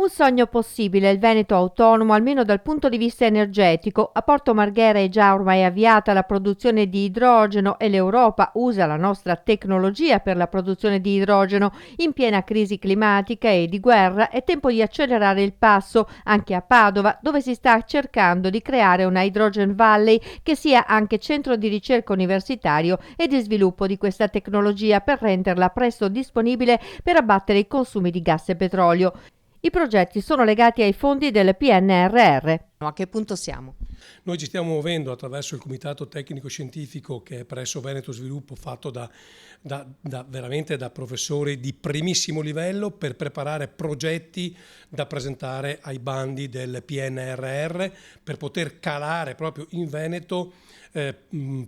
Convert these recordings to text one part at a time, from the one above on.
Un sogno possibile, il Veneto autonomo almeno dal punto di vista energetico. A Porto Marghera è già ormai avviata la produzione di idrogeno e l'Europa usa la nostra tecnologia per la produzione di idrogeno. In piena crisi climatica e di guerra è tempo di accelerare il passo anche a Padova, dove si sta cercando di creare una Hydrogen Valley che sia anche centro di ricerca universitario e di sviluppo di questa tecnologia per renderla presto disponibile per abbattere i consumi di gas e petrolio. I progetti sono legati ai fondi del PNRR. A che punto siamo? Noi ci stiamo muovendo attraverso il Comitato Tecnico Scientifico che è presso Veneto Sviluppo, fatto veramente da professori di primissimo livello per preparare progetti da presentare ai bandi del PNRR per poter calare proprio in Veneto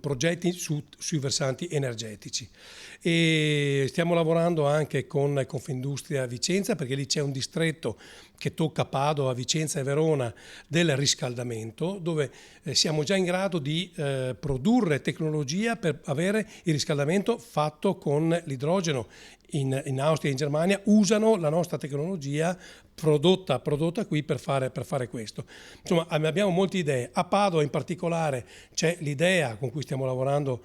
progetti sui versanti energetici. E stiamo lavorando anche con Confindustria Vicenza, perché lì c'è un distretto che tocca Padova, Vicenza e Verona del riscaldamento, dove siamo già in grado di produrre tecnologia per avere il riscaldamento fatto con l'idrogeno. In Austria e in Germania usano la nostra tecnologia prodotta qui per fare questo. Insomma, abbiamo molte idee. A Padova in particolare c'è l'idea con cui stiamo lavorando,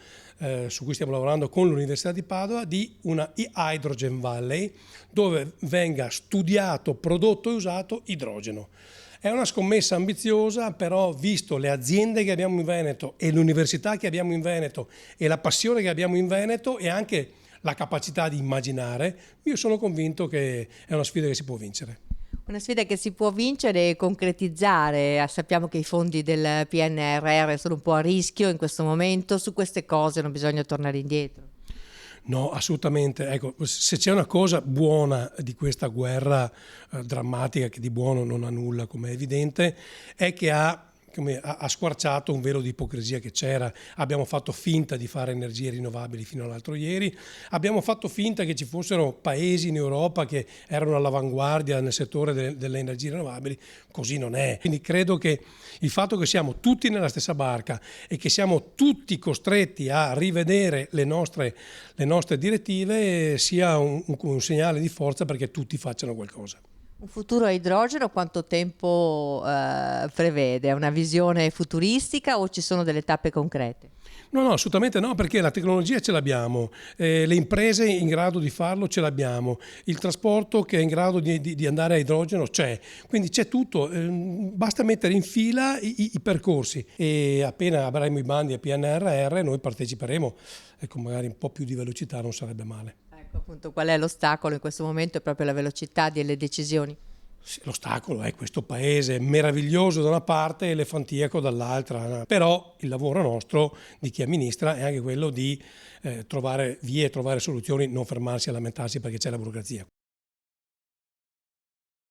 su cui stiamo lavorando con l'Università di Padova, di una Hydrogen Valley dove venga studiato, prodotto e usato idrogeno. È una scommessa ambiziosa, però visto le aziende che abbiamo in Veneto e l'università che abbiamo in Veneto e la passione che abbiamo in Veneto e anche la capacità di immaginare, io sono convinto che è una sfida che si può vincere. Una sfida che si può vincere e concretizzare. Sappiamo che i fondi del PNRR sono un po' a rischio in questo momento, su queste cose non bisogna tornare indietro. No, assolutamente. Ecco, se c'è una cosa buona di questa guerra drammatica, che di buono non ha nulla, come è evidente, è che ha squarciato un velo di ipocrisia che c'era. Abbiamo fatto finta di fare energie rinnovabili fino all'altro ieri, abbiamo fatto finta che ci fossero paesi in Europa che erano all'avanguardia nel settore delle energie rinnovabili, così non è. Quindi credo che il fatto che siamo tutti nella stessa barca e che siamo tutti costretti a rivedere le nostre direttive sia un segnale di forza perché tutti facciano qualcosa. Un futuro a idrogeno quanto tempo prevede? È una visione futuristica o ci sono delle tappe concrete? No, assolutamente no, perché la tecnologia ce l'abbiamo, le imprese in grado di farlo ce l'abbiamo, il trasporto che è in grado di andare a idrogeno c'è, quindi c'è tutto, basta mettere in fila i percorsi e appena avremo i bandi a PNRR noi parteciperemo, ecco, magari un po' più di velocità non sarebbe male. Ecco appunto qual è l'ostacolo in questo momento, è proprio la velocità delle decisioni. L'ostacolo è questo paese meraviglioso da una parte e elefantiaco dall'altra, però il lavoro nostro di chi amministra è anche quello di trovare vie, trovare soluzioni, non fermarsi a lamentarsi perché c'è la burocrazia.